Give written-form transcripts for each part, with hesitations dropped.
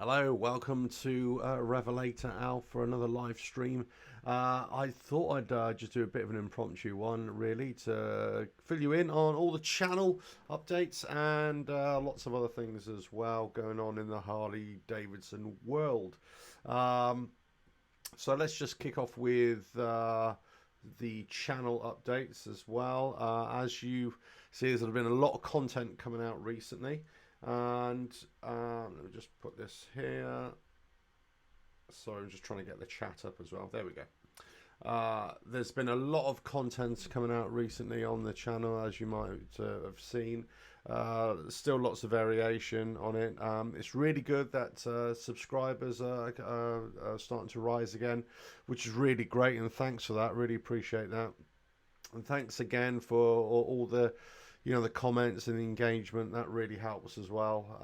Hello, welcome to RevelatorAlf for another live stream. I thought I'd just do a bit of an impromptu one, really, to fill you in on all the channel updates and lots of other things as well going on in the Harley Davidson world. So let's just kick off with the channel updates as well. As you see, there's been a lot of content coming out recently. And let me just put this here. Sorry, I'm just trying to get the chat up as well. There we go. There's been a lot of content coming out recently on the channel, as you might have seen. Still lots of variation on it. It's really good that subscribers are starting to rise again, which is really great, and thanks for that. Really appreciate that. And thanks again for all the the comments and the engagement. That really helps as well,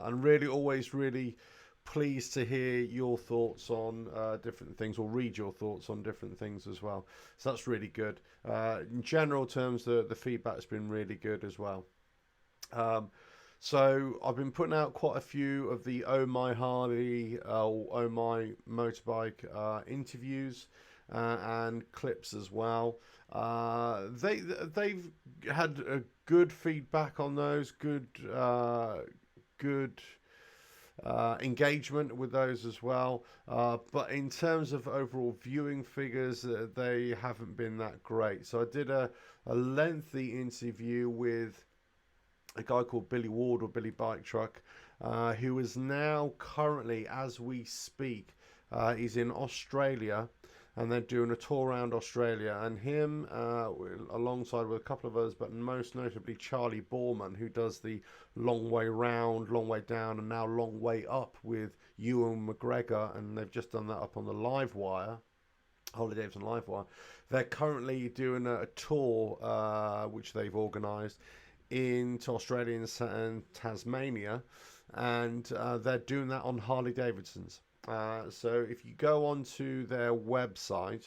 and really always really pleased to hear your thoughts on different things, or read your thoughts on different things as well. So that's really good. In general terms, the feedback's been really good as well. So I've been putting out quite a few of the Oh My Harley, Oh My Motorbike interviews and clips as well. They've had a good feedback on those, good engagement with those as well. But in terms of overall viewing figures, they haven't been that great. So I did a lengthy interview with a guy called Billy Ward, or Billy Bike Truck, who is now currently, as we speak, he's in Australia, and they're doing a tour around Australia, and him, alongside with a couple of others, but most notably Charlie Borman, who does the long way round, long way down, and now long way up with Ewan McGregor, and they've just done that up on the Live Wire, Harley Davidson Live Wire. They're currently doing a tour, which they've organised into Australia and Tasmania, and they're doing that on Harley Davidsons. So if you go onto their website,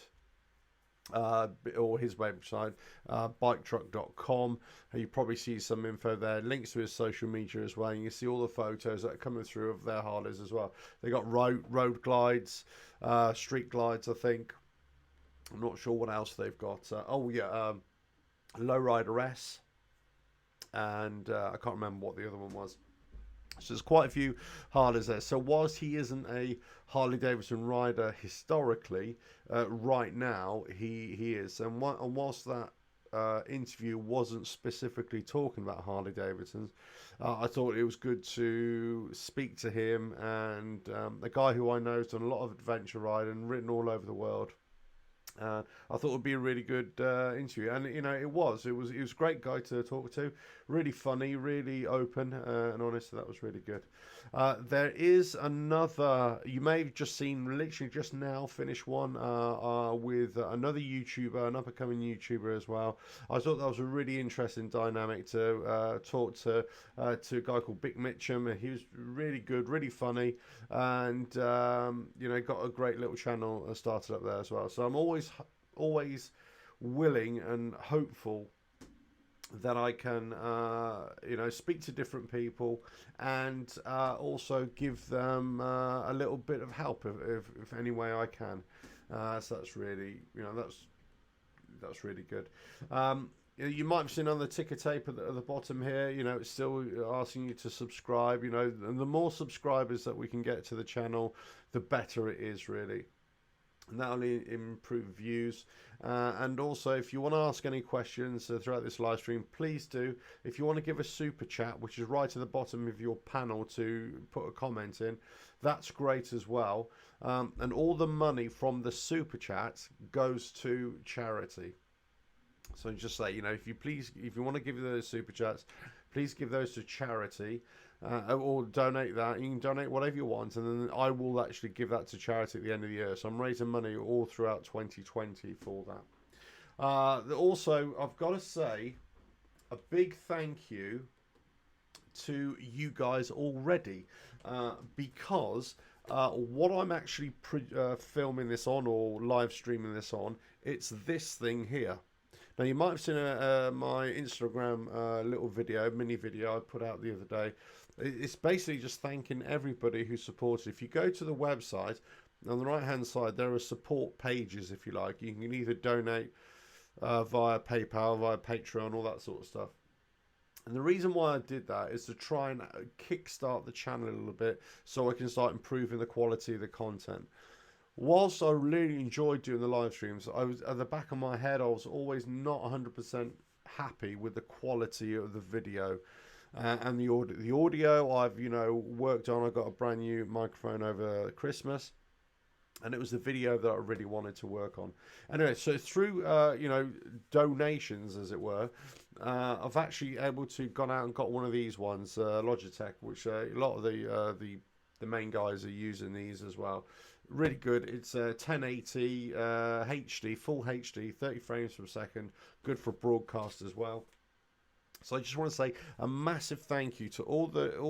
or his website, biketruck.com, you probably see some info there, links to his social media as well, and you see all the photos that are coming through of their Harleys as well. They got road glides, street glides, I think. I'm not sure what else they've got. Lowrider S, and I can't remember what the other one was. So there's quite a few Harleys there. So whilst he isn't a Harley Davidson rider historically, right now he is. And whilst that interview wasn't specifically talking about Harley Davidsons, I thought it was good to speak to him, and a guy who I know has done a lot of adventure riding, written all over the world. I thought it would be a really good interview, and it was a great guy to talk to, really funny, really open and honest. So that was really good. There is another, you may have just seen, literally just now finished one with another YouTuber, an up and coming YouTuber as well. I thought that was a really interesting dynamic to talk to a guy called Big Mitchum. He was really good, really funny, and got a great little channel started up there as well. So I'm always willing and hopeful that I can speak to different people, and also give them a little bit of help if any way I can. So that's really that's really good. You might have seen on the ticker tape at the bottom here, it's still asking you to subscribe. And the more subscribers that we can get to the channel, the better it is, really. And that'll improve views. And also, if you want to ask any questions throughout this live stream, please do. If you want to give a super chat, which is right at the bottom of your panel, to put a comment in, that's great as well. And all the money from the super chat goes to charity. So just say, if you want to give those super chats, please give those to charity, or donate that. You can donate whatever you want, and then I will actually give that to charity at the end of the year. So I'm raising money all throughout 2020 for that. Also, I've got to say a big thank you to you guys already, because what I'm actually filming this on, or live streaming this on, it's this thing here. Now, you might have seen my Instagram little video, mini video I put out the other day. It's basically just thanking everybody who supported. If you go to the website, on the right-hand side, there are support pages, if you like. You can either donate via PayPal, via Patreon, all that sort of stuff. And the reason why I did that is to try and kickstart the channel a little bit so I can start improving the quality of the content. Whilst I really enjoyed doing the live streams, I was at the back of my head, I was always not 100% happy with the quality of the video and the audio. The audio I've, worked on. I got a brand new microphone over Christmas. And it was the video that I really wanted to work on. Anyway, so through, donations, as it were, I've actually able to gone out and got one of these ones, Logitech, which a lot of the main guys are using these as well. Really good. It's 1080 HD, full HD, 30 frames per second. Good for broadcast as well. So I just want to say a massive thank you to all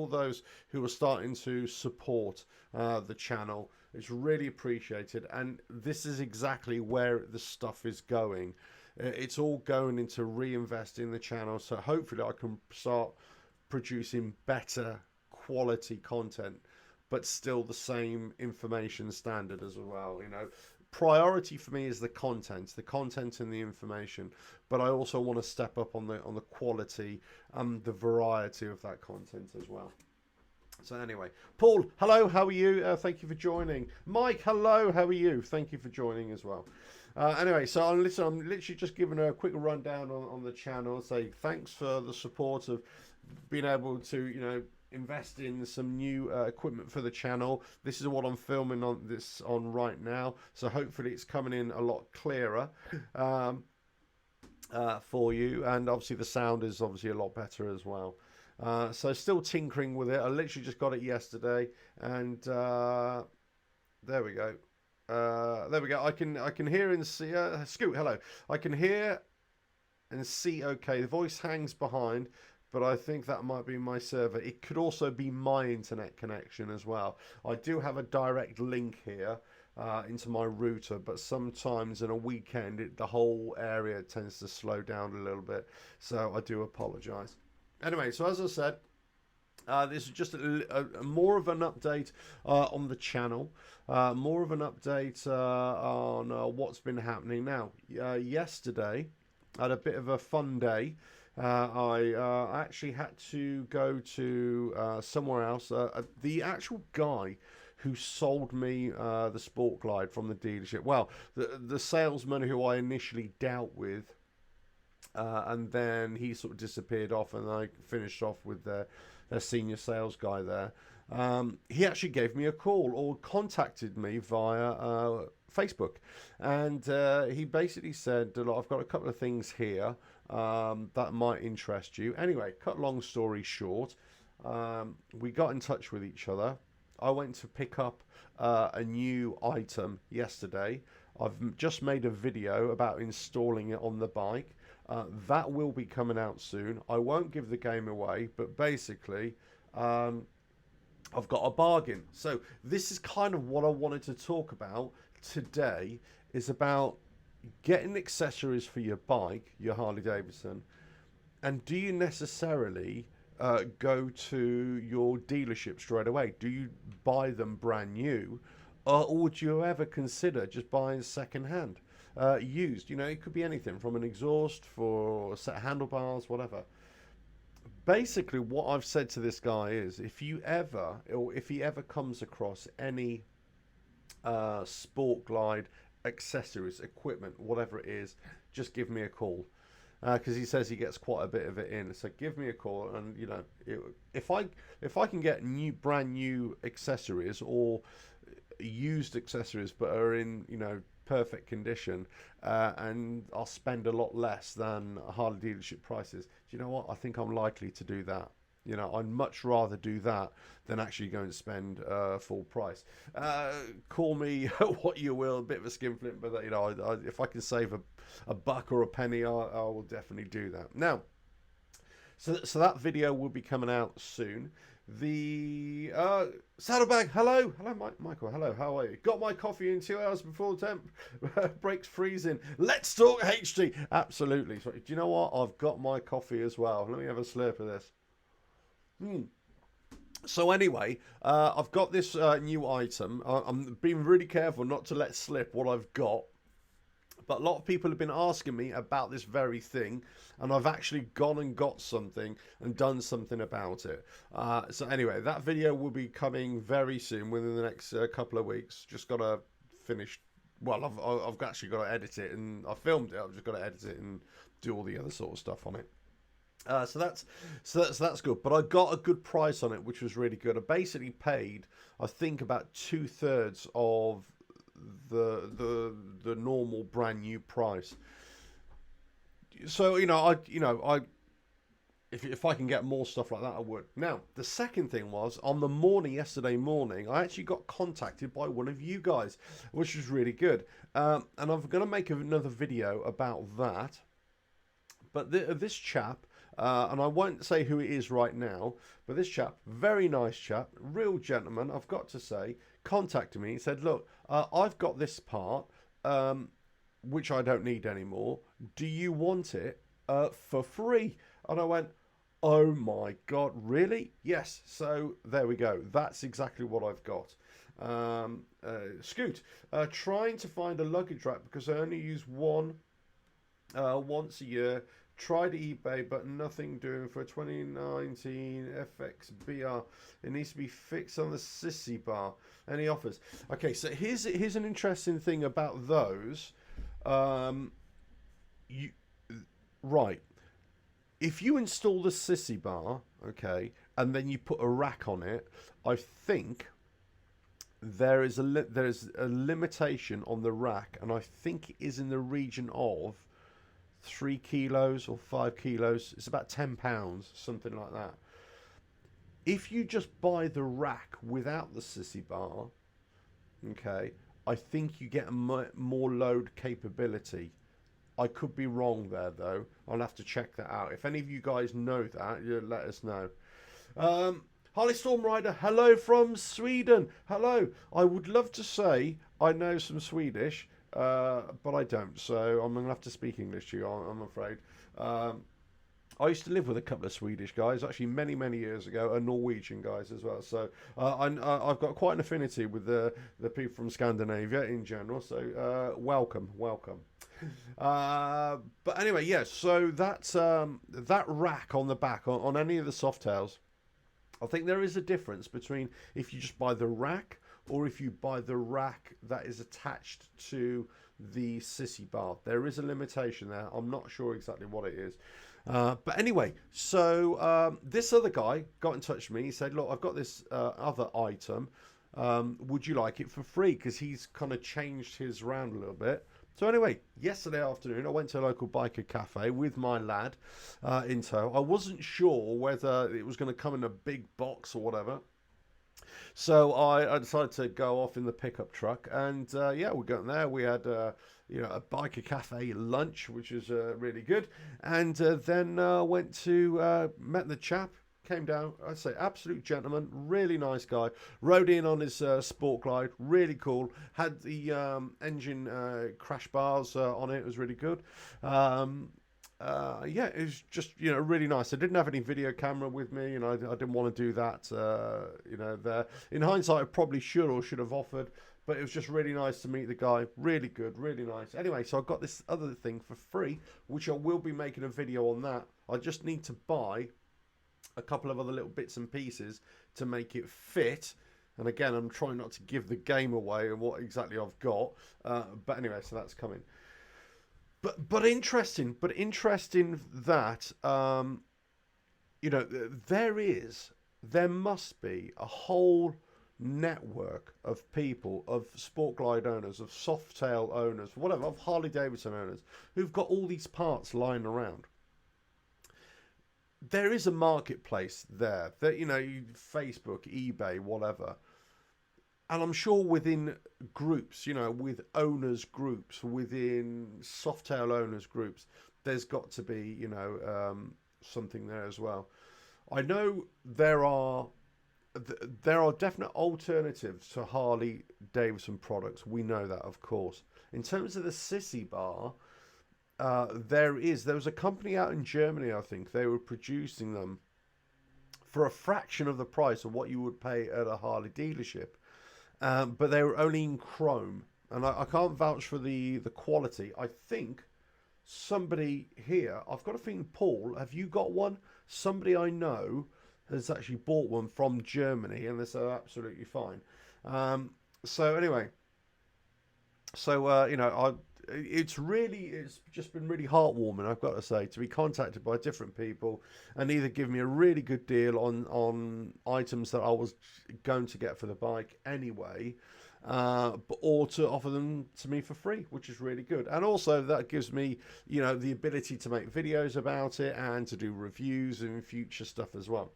those who are starting to support the channel. It's really appreciated, and this is exactly where the stuff is going. It's all going into reinvesting the channel, so hopefully I can start producing better quality content, but still the same information standard as well. Priority for me is the content and the information, but I also want to step up on the quality and the variety of that content as well. So anyway, Paul, hello, how are you? Thank you for joining. Mike, hello, how are you? Thank you for joining as well. Anyway, so I'm literally just giving a quick rundown on the channel. Say thanks for the support of being able to, invest in some new equipment for the channel. This is what I'm filming on right now. So hopefully it's coming in a lot clearer for you. And obviously the sound is obviously a lot better as well. So still tinkering with it. I literally just got it yesterday, and there we go. There we go. I can hear and see. Scoot, hello. I can hear and see. Okay, the voice hangs behind, but I think that might be my server. It could also be my internet connection as well. I do have a direct link here into my router, but sometimes in a weekend the whole area tends to slow down a little bit. So I do apologise. Anyway, so as I said, this is just a more of an update on the channel, more of an update on what's been happening. Now, yesterday, I had a bit of a fun day. I actually had to go to somewhere else. The actual guy who sold me the Sport Glide from the dealership, well, the salesman who I initially dealt with, and then he sort of disappeared off, and I finished off with their senior sales guy there. He actually gave me a call or contacted me via Facebook, and he basically said, I've got a couple of things here that might interest you. Anyway, cut long story short, we got in touch with each other. I went to pick up a new item yesterday. I've just made a video about installing it on the bike. That will be coming out soon. I won't give the game away, but basically I've got a bargain. So this is kind of what I wanted to talk about today, is about getting accessories for your bike, your Harley Davidson. And do you necessarily go to your dealership straight away? Do you buy them brand new, or would you ever consider just buying second hand? Used, it could be anything from an exhaust for a set of handlebars, whatever. Basically, what I've said to this guy is, if he ever comes across any Sport Glide accessories, equipment, whatever it is, just give me a call, because he says he gets quite a bit of it in. So give me a call, and if I can get brand new accessories or used accessories but are in perfect condition, and I'll spend a lot less than Harley dealership prices. Do you know what? I think I'm likely to do that. I'd much rather do that than actually go and spend full price. Call me what you will, a bit of a skinflint, but if I can save a buck or a penny, I will definitely do that. Now, so that video will be coming out soon. The Saddlebag, hello, Michael, hello, how are you? Got my coffee in 2 hours before the temp breaks freezing. Let's talk HD. Absolutely. So, do you know what? I've got my coffee as well. Let me have a slurp of this. So anyway, I've got this new item. I'm being really careful not to let slip what I've got. But a lot of people have been asking me about this very thing, and I've actually gone and got something and done something about it. So anyway, that video will be coming very soon, within the next couple of weeks. Just got to finish. Well, I've actually got to edit it, and I filmed it. I've just got to edit it and do all the other sort of stuff on it. So that's good. But I got a good price on it, which was really good. I basically paid, I think, about 2/3 of the normal brand new price. So if I can get more stuff like that, I would. Now the second thing was, on the yesterday morning, I actually got contacted by one of you guys, which was really good. And I'm going to make another video about that. But this chap, and I won't say who it is right now, but this chap, very nice chap, real gentleman, I've got to say, contacted me and said, look, I've got this part, which I don't need anymore. Do you want it for free? And I went, oh my God, really? Yes. So there we go. That's exactly what I've got. Scoot, trying to find a luggage rack because I only use one once a year. Tried eBay, but nothing doing for 2019 FXBR. It needs to be fixed on the sissy bar. Any offers? Okay, so here's an interesting thing about those. Right. If you install the sissy bar, okay, and then you put a rack on it, I think there is a limitation on the rack, and I think it is in the region of 3 kilos or 5 kilos. It's about £10, something like that. If you just buy the rack without the sissy bar, okay, I think you get a more load capability. I could be wrong there, though. I'll have to check that out. If any of you guys know that, you let us know. Harley Storm Rider, hello from Sweden. Hello. I would love to say I know some Swedish, but I don't, so I'm going to have to speak English to you, I'm afraid. I used to live with a couple of Swedish guys, actually many, many years ago, and Norwegian guys as well. So I've got quite an affinity with the people from Scandinavia in general, so welcome. But anyway, yes, so that's that rack on the back, on any of the Softails, I think there is a difference between if you just buy the rack or if you buy the rack that is attached to the sissy bar. There is a limitation there. I'm not sure exactly what it is. But anyway, so this other guy got in touch with me. He said, look, I've got this other item. Would you like it for free? Because he's kind of changed his round a little bit. So anyway, yesterday afternoon, I went to a local biker cafe with my lad in tow. I wasn't sure whether it was going to come in a big box or whatever. So I decided to go off in the pickup truck, and yeah, we got there. We had a biker cafe lunch, which was really good, and then went to met the chap. Came down, I'd say absolute gentleman, really nice guy. Rode in on his Sport Glide, really cool. Had the engine crash bars on it. It was really good. Yeah, it was just really nice. I didn't have any video camera with me, and I didn't want to do that. There in hindsight, I probably should have offered, but it was just really nice to meet the guy. Really good, really nice. Anyway, so I got this other thing for free, which I will be making a video on that. I just need to buy a couple of other little bits and pieces to make it fit. And again, I'm trying not to give the game away and what exactly I've got. But anyway, so that's coming. But interesting that there must be a whole network of people, of Sport Glide owners, of Softail owners, whatever, of Harley Davidson owners, who've got all these parts lying around. There is a marketplace there that, Facebook, eBay, whatever. And I'm sure within groups, with owners groups, within Softail owners groups, there's got to be, something there as well. I know there are there are definite alternatives to Harley Davidson products. We know that, of course. In terms of the Sissy bar, there was a company out in Germany, I think. They were producing them for a fraction of the price of what you would pay at a Harley dealership. But they were only in chrome. And I can't vouch for the quality. I think somebody here, I've got a feeling, Paul, have you got one? Somebody I know has actually bought one from Germany, and they're absolutely fine. So anyway, it's just been really heartwarming, I've got to say, to be contacted by different people and either give me a really good deal on items that I was going to get for the bike anyway, or to offer them to me for free, which is really good. And also that gives me, the ability to make videos about it and to do reviews and future stuff as well,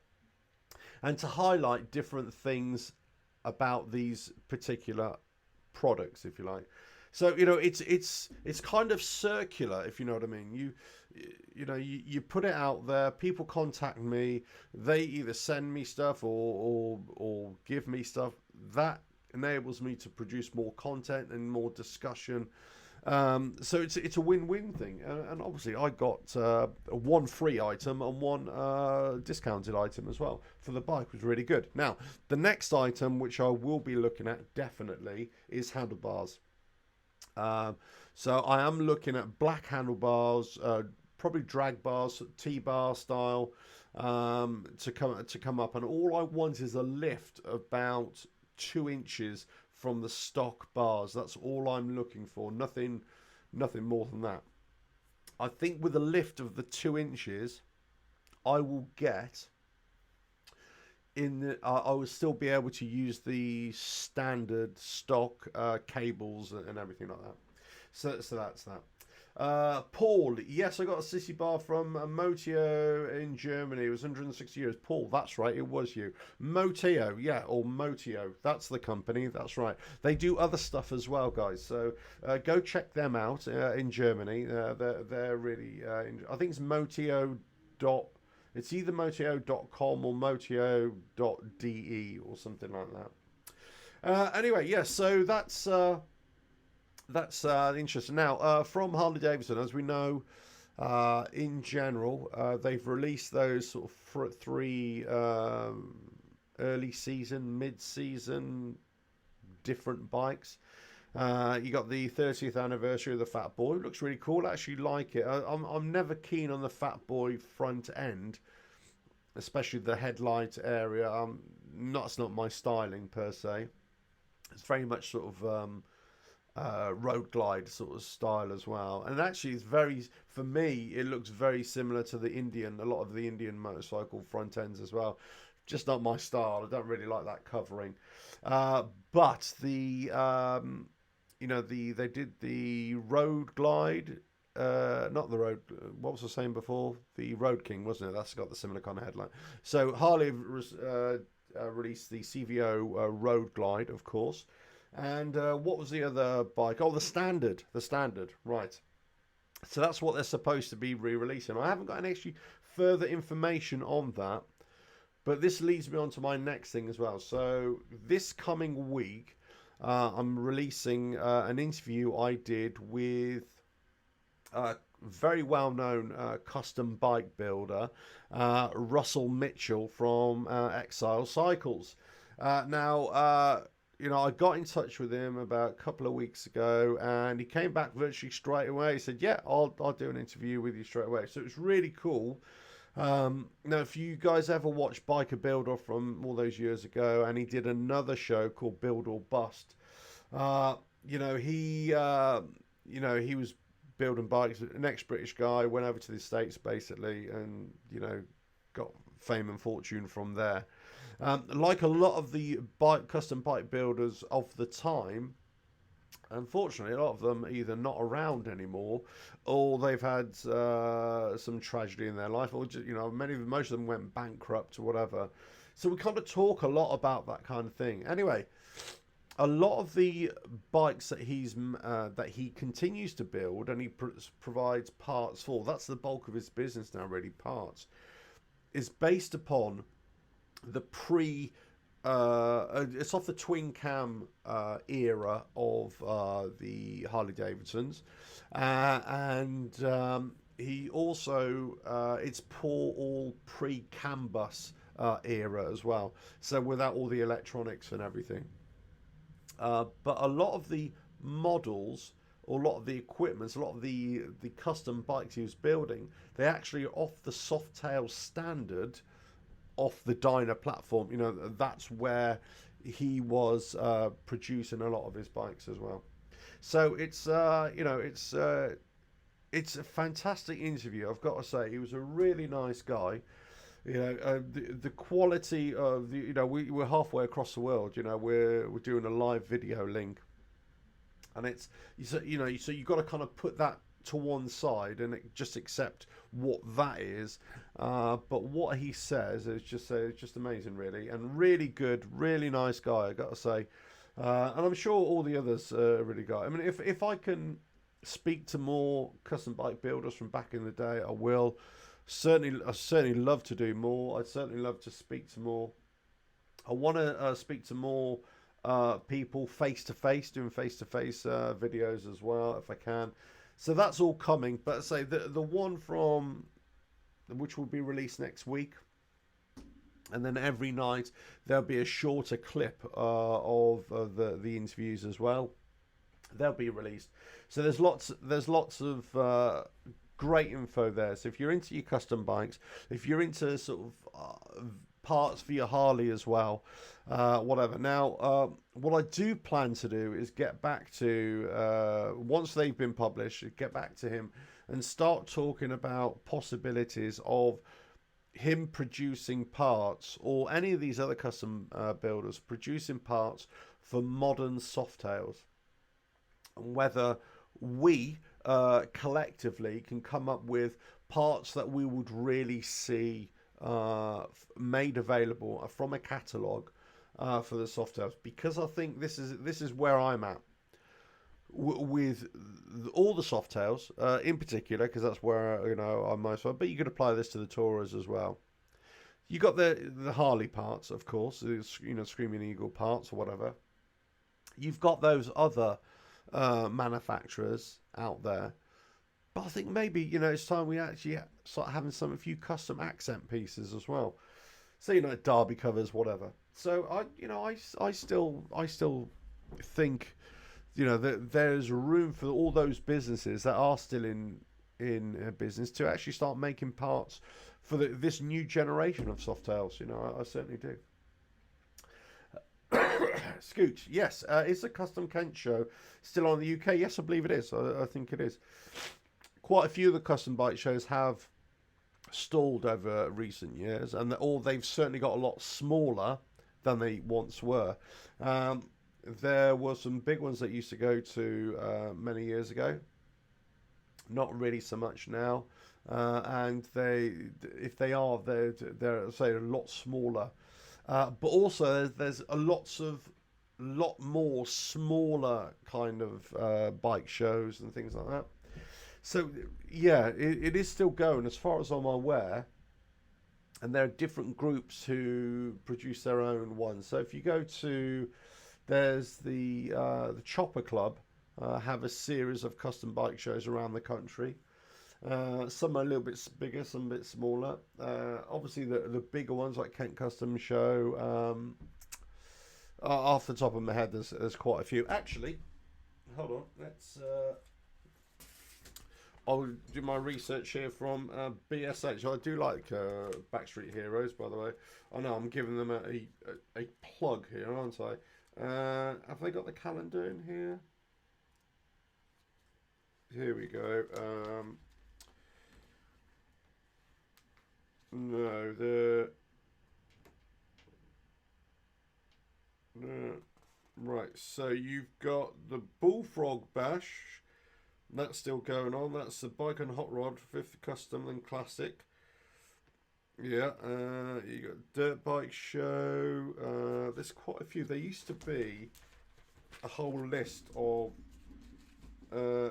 and to highlight different things about these particular products, if you like. So it's kind of circular, if you know what I mean. You put it out there, people contact me, they either send me stuff or give me stuff. That enables me to produce more content and more discussion. So it's a win-win thing, and obviously I got one free item and one discounted item as well for the bike, which was really good. Now the next item which I will be looking at definitely is handlebars. So I am looking at black handlebars, probably drag bars, T-bar style, to come up, and all I want is a lift about 2 inches from the stock bars. That's all I'm looking for. Nothing more than that. I think with a lift of the 2 inches, I will get I will still be able to use the standard stock cables and everything like that. So that's that. Paul, yes, I got a Sissy bar from Motio in Germany. It was 160 euros. Paul, that's right, it was you. Motio, yeah, or Motio. That's the company. That's right. They do other stuff as well, guys. So go check them out in Germany. They're really. I think it's Motio. It's either motio.com or motio.de or something like that. Anyway, yes, so that's interesting. Now, from Harley Davidson, as we know, in general, they've released those sort of three early season, mid-season, different bikes. You got the 30th anniversary of the Fat Boy. It looks really cool. I actually like it. I'm never keen on the Fat Boy front end, especially the headlight area. It's not my styling per se. It's very much sort of road glide sort of style as well. And actually, for me, it looks very similar to a lot of the Indian motorcycle front ends as well. Just not my style. I don't really like that covering. But they did the Road Glide, not the Road. What was I saying before? The Road King, wasn't it? That's got the similar kind of headline. So Harley released the CVO Road Glide, of course, and what was the other bike? Oh, the Standard. The Standard, right? So that's what they're supposed to be re-releasing. I haven't got any actually further information on that, but this leads me on to my next thing as well. So this coming week, I'm releasing an interview I did with a very well-known custom bike builder, Russell Mitchell from Exile Cycles. I got in touch with him about a couple of weeks ago, and he came back virtually straight away. He said, "Yeah, I'll do an interview with you straight away." So it's really cool. Now, if you guys ever watched Biker Builder from all those years ago, and he did another show called Build or Bust, he was building bikes. An ex-British guy, went over to the States basically, and got fame and fortune from there. Like a lot of the custom bike builders of the time, unfortunately, a lot of them are either not around anymore, or they've had some tragedy in their life, or just, most of them went bankrupt or whatever. So we kind of talk a lot about that kind of thing. Anyway, a lot of the bikes that he continues to build and he provides parts for, that's the bulk of his business now, really, parts, is based upon the it's off the twin cam era of the Harley Davidsons, and he also it's all pre-CAN bus era as well. So without all the electronics and everything. But a lot of the models, or a lot of the equipment, a lot of the custom bikes he was building, they actually are off the Softail standard, off the Dyna platform. You know, that's where he was producing a lot of his bikes as well. So it's it's a fantastic interview. I've got to say, he was a really nice guy. You know, the quality of the, you know, we're halfway across the world. You know, we're doing a live video link, and it's, you know, so you've got to kind of put that to one side and just accept what that is. But what he says is just amazing, really, and really good, really nice guy, I got to say. And I'm sure all the others really got. I mean, if I can speak to more custom bike builders from back in the day, I will. I certainly love to do more. I'd certainly love to speak to more. I want to speak to more people face to face, doing face to face videos as well, if I can. So that's all coming. But I say the one from which will be released next week, and then every night there'll be a shorter clip of the interviews as well. They'll be released. So there's lots of great info there. So if you're into your custom bikes, if you're into sort of parts for your Harley as well, whatever. Now, what I do plan to do is get back to, once they've been published, get back to him and start talking about possibilities of him producing parts, or any of these other custom builders producing parts for modern Softails, and whether we collectively can come up with parts that we would really see made available from a catalogue for the Softails, because I think this is where I'm at with all the Softails in particular, because that's where, you know, I'm most fun. But you could apply this to the Taurus as well. You got the Harley parts, of course, you know, Screaming Eagle parts or whatever. You've got those other manufacturers out there, but I think maybe, you know, it's time we actually start having a few custom accent pieces as well. So, you know, derby covers, whatever. So I still think, you know, that there's room for all those businesses that are still in business to actually start making parts for this new generation of Softails. You know, I certainly do. Scooch, yes. Is the Custom Kent show still on the UK? Yes, I believe it is. I think it is. Quite a few of the custom bike shows have stalled over recent years, and they've certainly got a lot smaller than they once were. There were some big ones that used to go to many years ago. Not really so much now, and if they are, they're say a lot smaller. But also there's a lot more smaller kind of bike shows and things like that. So yeah, it is still going as far as I'm aware, and there are different groups who produce their own ones. So if you go to, there's the Chopper Club, have a series of custom bike shows around the country. Some are a little bit bigger, some a bit smaller. Obviously, the bigger ones like Kent Custom Show. Off the top of my head, there's quite a few. Actually, hold on. Let's. I'll do my research here from BSH. I do like Backstreet Heroes, by the way. I know I'm giving them a plug here, aren't I? Have they got the calendar in here? Here we go. No, right. So you've got the Bullfrog Bash. That's still going on. That's the Bike and Hot Rod 5th Custom and Classic. Yeah. You got Dirt Bike Show. There's quite a few. There used to be a whole list of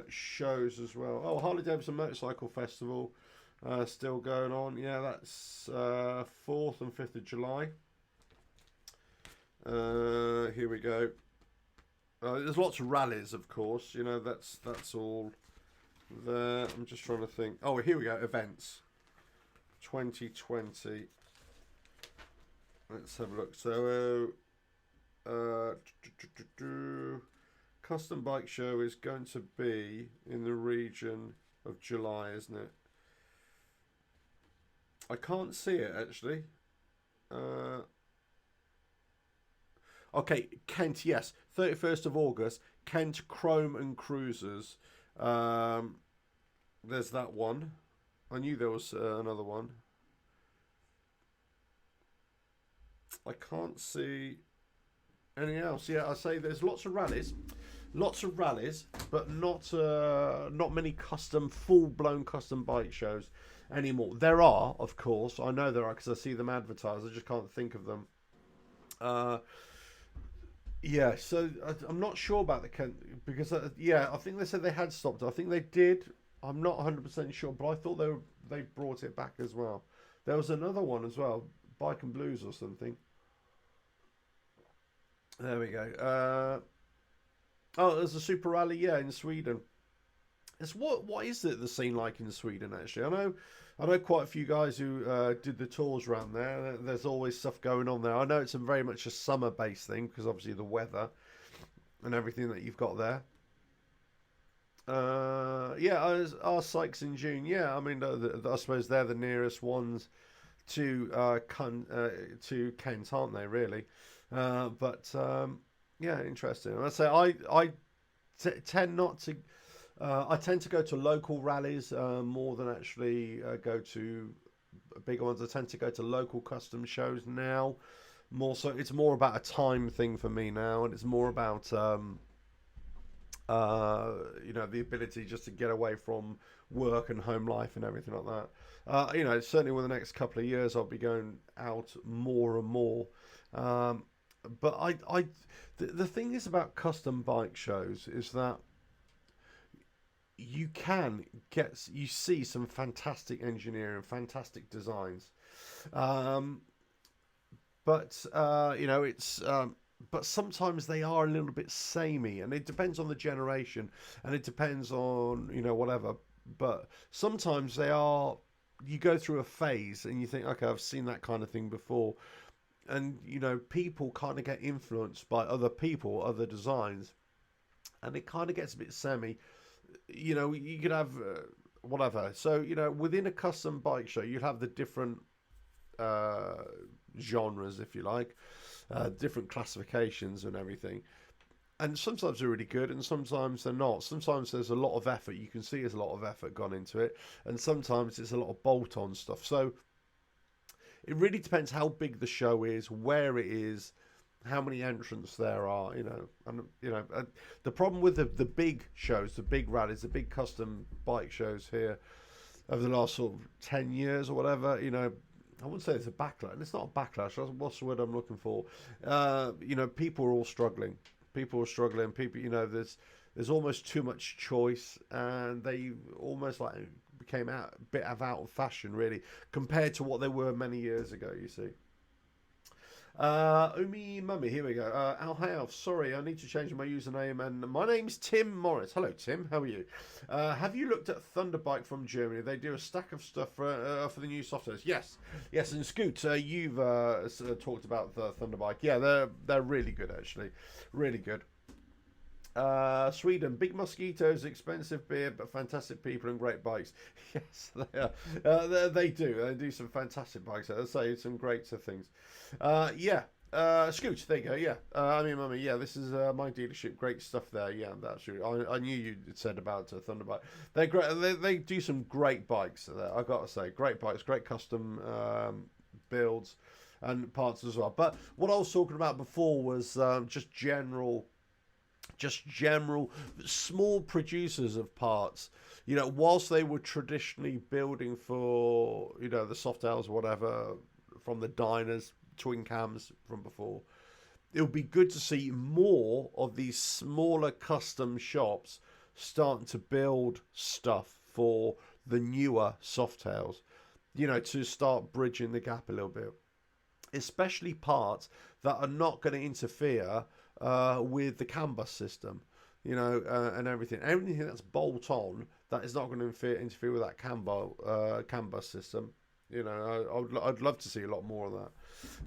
shows as well. Oh, Harley Davidson Motorcycle Festival. Still going on. Yeah, that's 4th and 5th of July. Here we go. There's lots of rallies, of course. You know, that's all there. I'm just trying to think. Oh, here we go. Events 2020. Let's have a look. So, custom bike show is going to be in the region of July, isn't it? I can't see it actually. Okay, Kent, yes. 31st of August, Kent Chrome and Cruisers. There's that one. I knew there was another one. I can't see anything else. Yeah, I say there's lots of rallies, but not many full-blown custom bike shows anymore. There are, of course, I know there are because I see them advertised. I just can't think of them. Yeah, so I'm not sure about the Kent because yeah, I think they said they had stopped it. I think they did. I'm not 100% sure, but I thought they brought it back as well. There was another one as well, Bike and Blues or something. There we go. Oh, there's a super rally, yeah, in Sweden. It's what is it the scene like in Sweden actually? I know quite a few guys who did the tours around there. There's always stuff going on there. I know it's very much a summer-based thing because obviously the weather and everything that you've got there. Yeah, our Sykes in June. Yeah, I mean, I suppose they're the nearest ones to Kent, aren't they? Really, but yeah, interesting. I say tend not to. I tend to go to local rallies more than actually go to bigger ones. I tend to go to local custom shows now. More so, it's more about a time thing for me now, and it's more about you know, the ability just to get away from work and home life and everything like that. You know, certainly within the next couple of years, I'll be going out more and more. But the thing is about custom bike shows is that you see some fantastic engineering, fantastic designs, but you know, it's but sometimes they are a little bit samey, and it depends on the generation, and it depends on, you know, whatever. But sometimes they are. You go through a phase, and you think, okay, I've seen that kind of thing before, and you know, people kind of get influenced by other people, other designs, and it kind of gets a bit semi. You know, you could have whatever. So, you know, within a custom bike show, you'd have the different genres, if you like, different classifications and everything. And sometimes they're really good, and sometimes they're not. Sometimes there's a lot of effort. You can see there's a lot of effort gone into it, and sometimes it's a lot of bolt-on stuff. So it really depends how big the show is, where it is, how many entrants there are, you know. And you know, the problem with the big shows, the big rallies, the big custom bike shows here over the last sort of 10 years or whatever, you know, I wouldn't say it's a backlash. And it's not a backlash. What's the word I'm looking for? You know, people are all struggling. People are struggling. People, you know, there's almost too much choice, and they almost like became a bit out of fashion, really, compared to what they were many years ago. You see. Umi Mummy, here we go. Hi Alf, sorry, I need to change my username, and my name's Tim Morris. Hello Tim, how are you? Have you looked at Thunderbike from Germany? They do a stack of stuff for the new softwares. Yes, and Scoot, you've talked about the Thunderbike. Yeah, they're really good actually, really good. Sweden, big mosquitoes, expensive beer, but fantastic people and great bikes. Yes, they are. They do some fantastic bikes. I say some great things. Yeah. Scoot, there you go. Yeah. I mean, Mummy. Yeah, this is my dealership. Great stuff there. Yeah, that's true. I knew you said about Thunderbike. They're great. They do some great bikes there. I got to say, great bikes, great custom builds and parts as well. But what I was talking about before was just general small producers of parts. You know, whilst they were traditionally building for, you know, the Softails or whatever from the diners, twin cams from before, it would be good to see more of these smaller custom shops starting to build stuff for the newer Softails, you know, to start bridging the gap a little bit. especially parts that are not going to interfere with the CAN bus system, and everything. Everything that's bolt on that is not going to interfere with that CAN bus system. I'd love to see a lot more of that.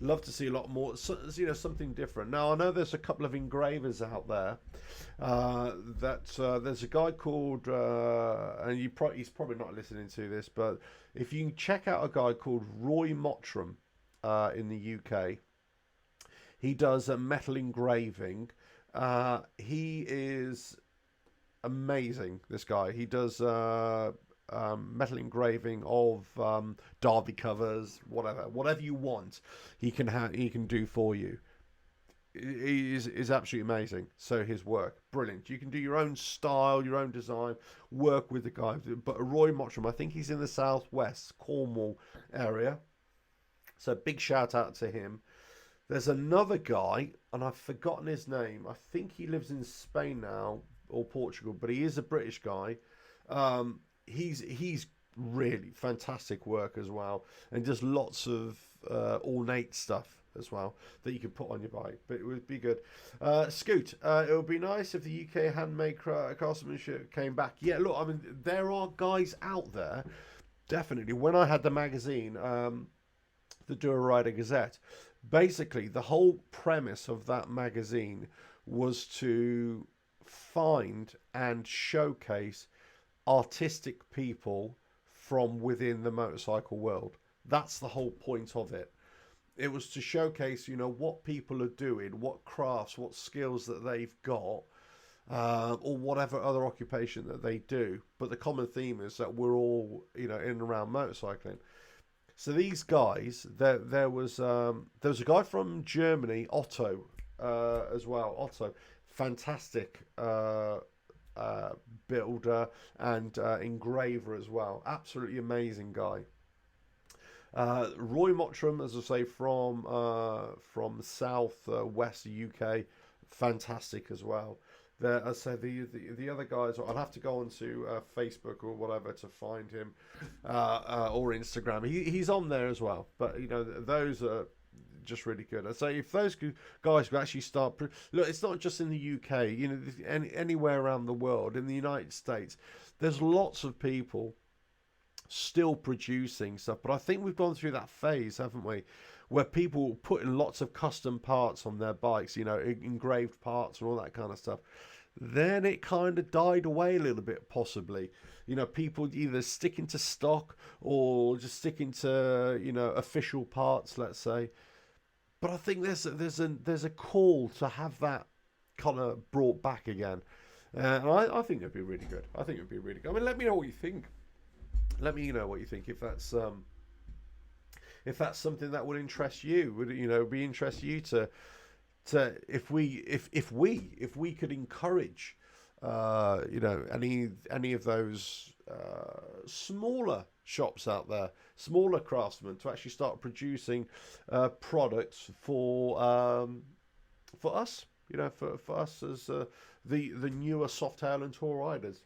Love to see a lot more, something different. Now, I know there's a couple of engravers out there. There's a guy called, and he's probably not listening to this, but if you can check out a guy called Roy Mottram in the UK, he does a metal engraving. He is amazing. This guy, he does metal engraving of Derby covers, whatever you want, he can do for you. He is absolutely amazing. So his work, brilliant. You can do your own style, your own design, work with the guy. But Roy Mottram, I think he's in the southwest Cornwall area. So big shout out to him. There's another guy, and I've forgotten his name. I think he lives in Spain now or Portugal, but he is a British guy. He's really fantastic work as well, and just lots of ornate stuff as well that you can put on your bike. But it would be good. Scoot, it would be nice if the UK handmade craftsmanship came back. Yeah, look, I mean, there are guys out there, definitely. When I had the magazine, the Do a Rider Gazette, basically the whole premise of that magazine was to find and showcase artistic people from within the motorcycle world. That's the whole point of it. It was to showcase, what people are doing, what crafts, what skills that they've got, or whatever other occupation that they do. But the common theme is that we're all, in and around motorcycling. So these guys, there was a guy from Germany, Otto, as well. Otto, fantastic builder and engraver as well. Absolutely amazing guy. Roy Mottram, as I say, from south west UK, fantastic as well. There, as I said, the other guys, I'll have to go onto Facebook or whatever to find him, or Instagram. He's on there as well. But those are just really good. I'd say if those guys could actually start, look, it's not just in the UK. Anywhere around the world, in the United States, there's lots of people still producing stuff. But I think we've gone through that phase, haven't we, where people put in lots of custom parts on their bikes, engraved parts and all that kind of stuff. Then it kind of died away a little bit, possibly. People either sticking to stock or just sticking to, official parts, let's say. But I think there's a call to have that kind of brought back again. And I think it'd be really good. I think it'd be really good. I mean, let me know what you think. Let me know what you think. If that's something that would interest you, would be interest you to if we could encourage any of those smaller shops out there, smaller craftsmen, to actually start producing products for us, for us as the newer Softail and Tour riders.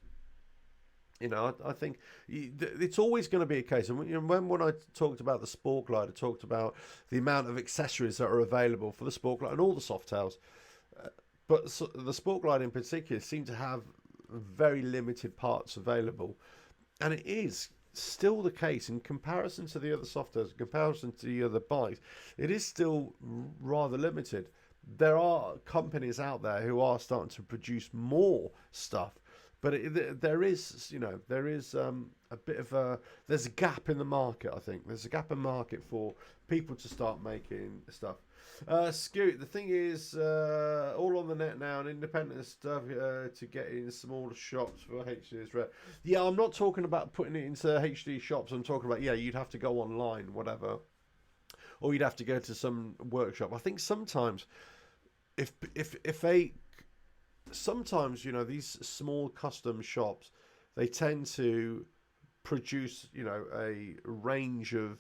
I think it's always going to be a case. And when I talked about the Sport Glide, I talked about the amount of accessories that are available for the Sport Glide and all the Softails. But the Sport Glide in particular seem to have very limited parts available. And it is still the case in comparison to the other Softails, in comparison to the other bikes. It is still rather limited. There are companies out there who are starting to produce more stuff. But there is a bit of there's a gap in the market. I think there's a gap in the market for people to start making stuff. Scoot, the thing is, all on the net now, and independent stuff to get in smaller shops for HD is rare. Yeah, I'm not talking about putting it into HD shops. I'm talking about, you'd have to go online, whatever, or you'd have to go to some workshop. I think sometimes sometimes these small custom shops, they tend to produce a range of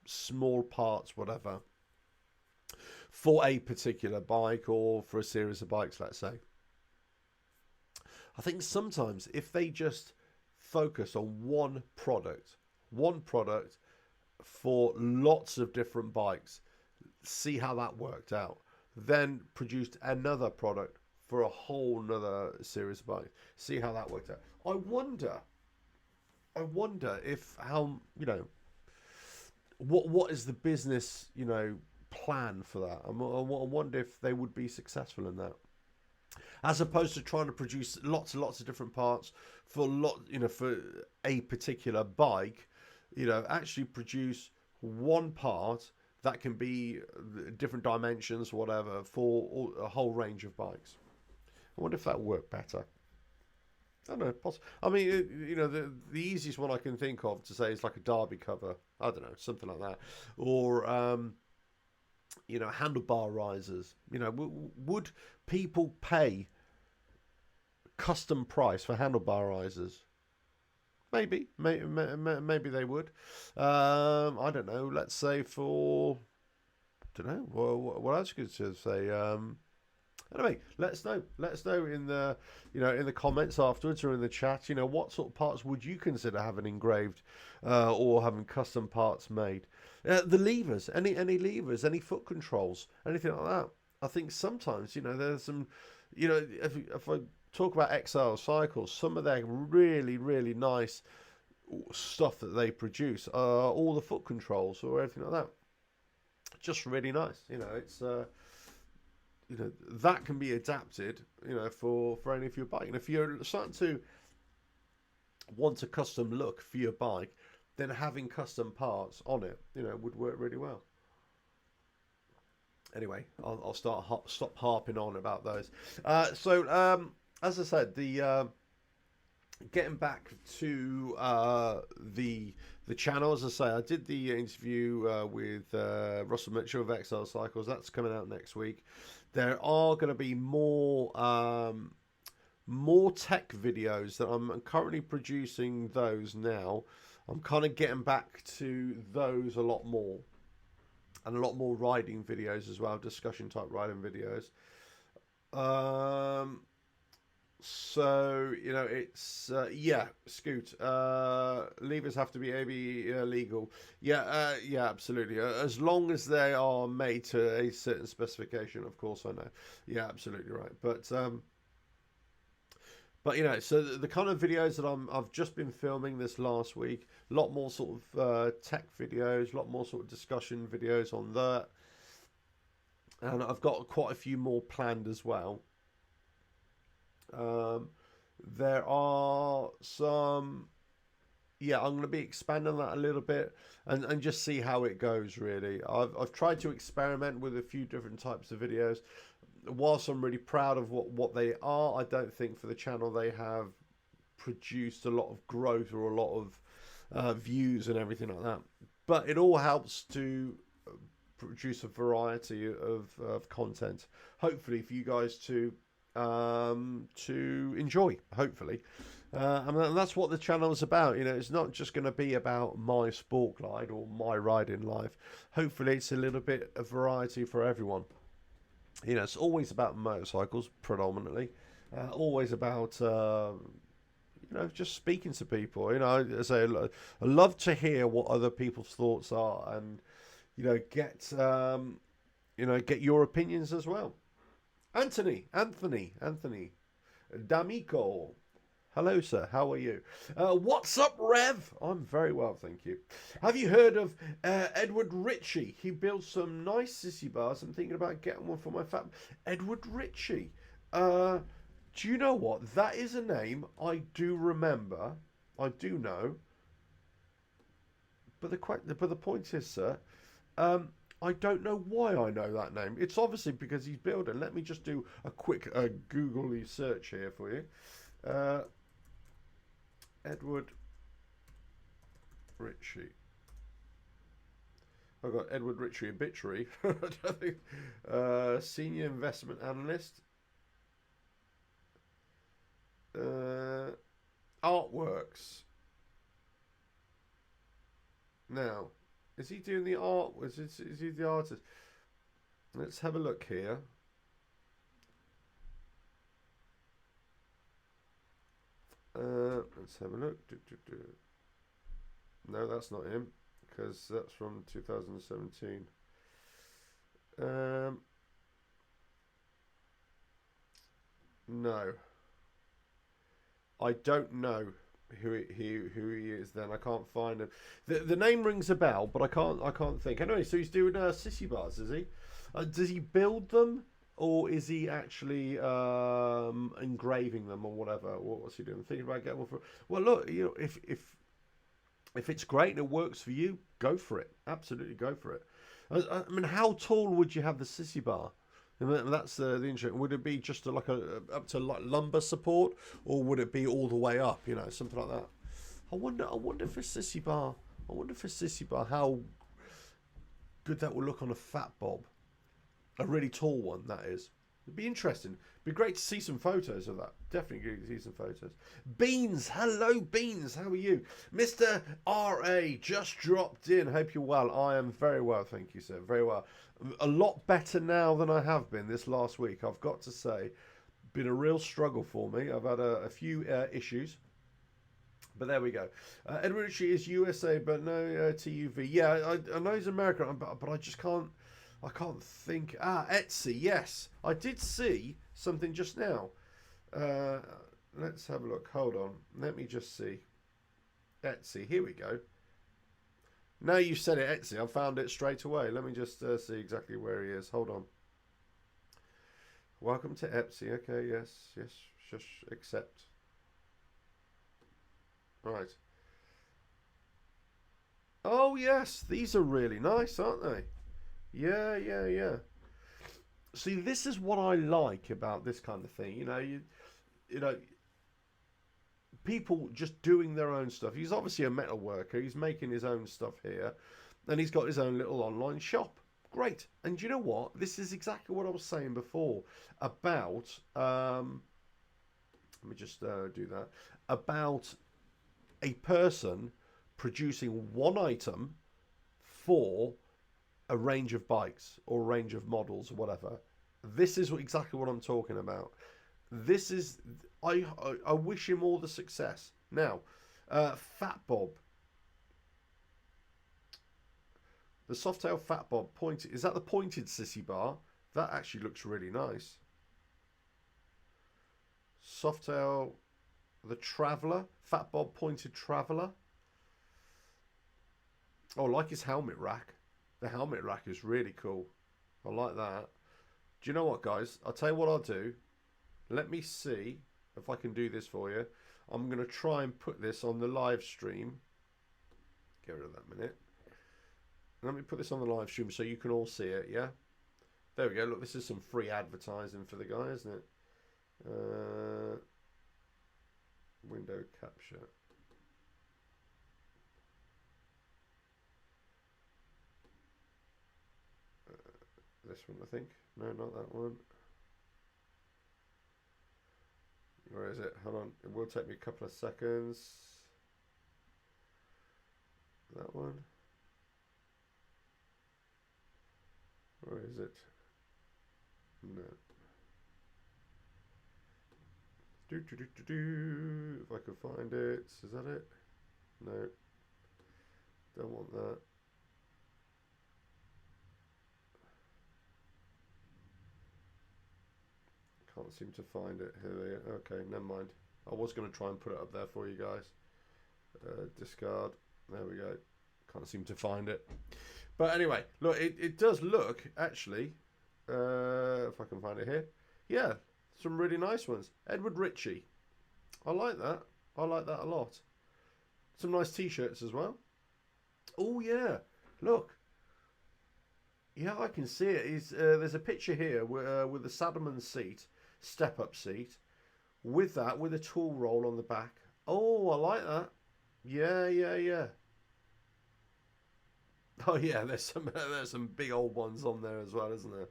small parts, whatever, for a particular bike or for a series of bikes, let's say. I think sometimes if they just focus on one product for lots of different bikes, see how that worked out. Then produced another product for a whole nother series of bikes. See how that worked out. I wonder if how, what is the business, plan for that. I wonder if they would be successful in that, as opposed to trying to produce lots and lots of different parts for for a particular bike. Actually produce one part that can be different dimensions, whatever, for a whole range of bikes. I wonder if that would work better. I don't know. I mean, the easiest one I can think of to say is like a Derby cover. I don't know, something like that, or handlebar risers. Would people pay custom price for handlebar risers? Maybe they would. I don't know. Let's say for, I don't know. What else could you say? Anyway, let us know. Let us know in the in the comments afterwards or in the chat. What sort of parts would you consider having engraved or having custom parts made? The levers, any levers, any foot controls, anything like that. I think sometimes there's some, if I talk about XL cycles, some of their really, really nice stuff that they produce, all the foot controls or anything like that, just really nice. It's that can be adapted, for any of your bike. And if you're starting to want a custom look for your bike, then having custom parts on it, would work really well. Anyway, I'll stop harping on about those. As I said, the getting back to the channel, as I say, I did the interview with Russell Mitchell of XL Cycles. That's coming out next week. There are going to be more tech videos that I'm currently producing those now. I'm kind of getting back to those a lot more, and a lot more riding videos as well, discussion type riding videos. So it's Scoot. Levers have to be AB legal. Yeah, absolutely. As long as they are made to a certain specification, of course I know. Yeah, absolutely right. But so the kind of videos that I've just been filming this last week, a lot more sort of tech videos, a lot more sort of discussion videos on that, and I've got quite a few more planned as well. There are some, I'm going to be expanding that a little bit and just see how it goes, really. I've tried to experiment with a few different types of videos. Whilst I'm really proud of what they are, I don't think for the channel they have produced a lot of growth or a lot of views and everything like that. But it all helps to produce a variety of content, hopefully for you guys to enjoy, hopefully. And that's what the channel is about. It's not just going to be about my sport glide or my riding life. Hopefully it's a little bit of variety for everyone. It's always about motorcycles predominantly, always about just speaking to people. I love to hear what other people's thoughts are, and get your opinions as well. Anthony D'Amico. Hello, sir. How are you? What's up, Rev? I'm very well, thank you. Have you heard of Edward Ritchie? He builds some nice sissy bars. I'm thinking about getting one for my fat. Edward Ritchie. Do you know what? That is a name I do remember. I do know. But the point is, sir, I don't know why I know that name. It's obviously because he's building. Let me just do a quick Googly search here for you. Edward Ritchie. I've got Edward Ritchie obituary. I don't think. Senior investment analyst. Artworks. Now, is he doing the art? Is he the artist? Let's have a look here. Let's have a look. No, that's not him, because that's from 2017. No, I don't know who he is. Then I can't find him. The name rings a bell, but I can't think. Anyway, so he's doing sissy bars, is he? Does he build them, or is he actually engraving them or whatever? What's he doing? I'm thinking about getting one for. Well, look, if it's great and it works for you, go for it. Absolutely go for it. I mean, how tall would you have the sissy bar? And that's the interesting. Would it be just like up to like lumbar support, or would it be all the way up? Something like that. I wonder if a sissy bar. How good that will look on a fat bob, a really tall one. That is. It'd be interesting. It'd be great to see some photos of that. Definitely good to see some photos. Beans, hello Beans, how are you? Mr. R.A. just dropped in. Hope you're well. I am very well, thank you, sir. Very well. A lot better now than I have been this last week, I've got to say. Been a real struggle for me. I've had a few issues. But there we go. Edward Ritchie is USA, but no TUV. Yeah, I know he's American, but I just can't. I can't think. Etsy. Yes, I did see something just now. Let's have a look. Hold on. Let me just see. Etsy. Here we go. Now you said it, Etsy. I found it straight away. Let me just see exactly where he is. Hold on. Welcome to Etsy. Okay. Yes. Just accept. Right. Oh yes, these are really nice, aren't they? Yeah. See, this is what I like about this kind of thing. You know, people just doing their own stuff. He's obviously a metal worker. He's making his own stuff here, and he's got his own little online shop. Great. And you know what? This is exactly what I was saying before about. Let me just do that. About a person producing one item for a range of bikes or a range of models or whatever. This is exactly what I'm talking about. This is I wish him all the success. Now, Fat Bob, the Softail Fat Bob pointed. Is that the pointed sissy bar? That actually looks really nice. Softail, the Traveller, Fat Bob pointed Traveller. Oh, I like his helmet rack. The helmet rack is really cool. I like that. Do you know what, guys? I'll tell you what I'll do. Let me see if I can do this for you. I'm going to try and put this on the live stream. Get rid of that minute. Let me put this on the live stream so you can all see it, yeah? There we go. Look, this is some free advertising for the guy, isn't it? Window capture. This one, I think. No, not that one. Where is it? Hold on. It will take me a couple of seconds. That one. Where is it? No. If I can find it. Is that it? No. Don't want that. Can't seem to find it. Here we go. Okay, never mind. I was going to try and put it up there for you guys. Discard. There we go. Can't seem to find it. But anyway, look, it does look, actually, if I can find it here. Yeah, some really nice ones. Edward Ritchie. I like that. I like that a lot. Some nice t-shirts as well. Oh, yeah. Look. Yeah, I can see it. There's a picture here with the Saddleman seat, step-up seat, with a tool roll on the back. Oh, I like that. Yeah. Oh yeah, there's some big old ones on there as well, isn't there?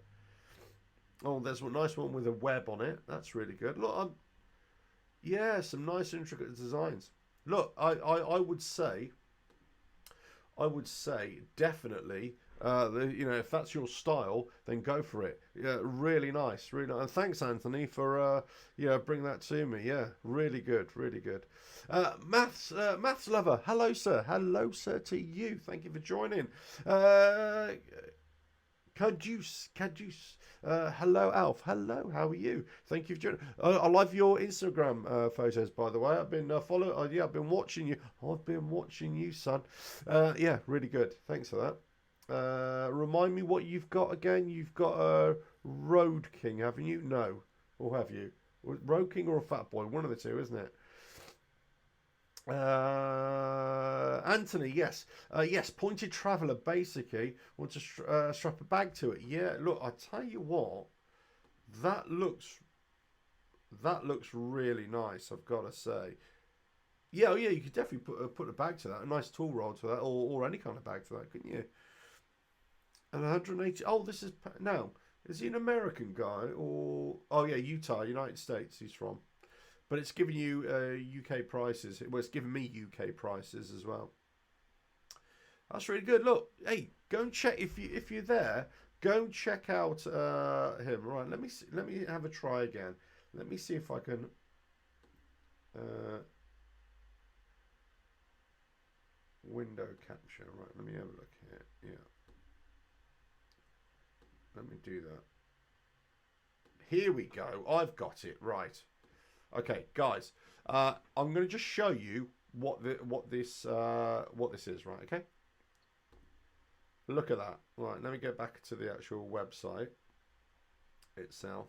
Oh, there's a nice one with a web on it. That's really good. Look, yeah, some nice intricate designs. Look, I would say definitely. If that's your style, then go for it. Yeah, really nice, really nice. And thanks, Anthony, for bringing that to me. Yeah, really good. Maths lover, hello, sir to you. Thank you for joining. Caduce. Hello, Alf. Hello, how are you? Thank you for joining. I love your Instagram photos, by the way. I've been yeah, I've been watching you. I've been watching you, son. Yeah, really good. Thanks for that. Remind me what you've got again. You've got a Road King, haven't you? No, or have you? Road King or a Fat Boy? One of the two, isn't it? Anthony, yes, yes. Pointed traveller, basically want to strap a bag to it. Yeah, look, I tell you what, that looks really nice. I've got to say. Yeah, oh yeah, you could definitely put a bag to that, a nice tool roll to that, or any kind of bag to that, couldn't you? And 180. Oh, this is now. Is he an American guy or? Oh yeah, Utah, United States. He's from. But it's giving you UK prices. Well, it's giving me UK prices as well. That's really good. Look, hey, go and check if you're there. Go and check out him. Right, let me see, let me have a try again. Let me see if I can. Window capture. Right, let me have a look here. Yeah. Let me do that. Here we go. I've got it. Right. Okay, guys. I'm going to just show you what this is. Right. Okay. Look at that. Right. Let me go back to the actual website itself.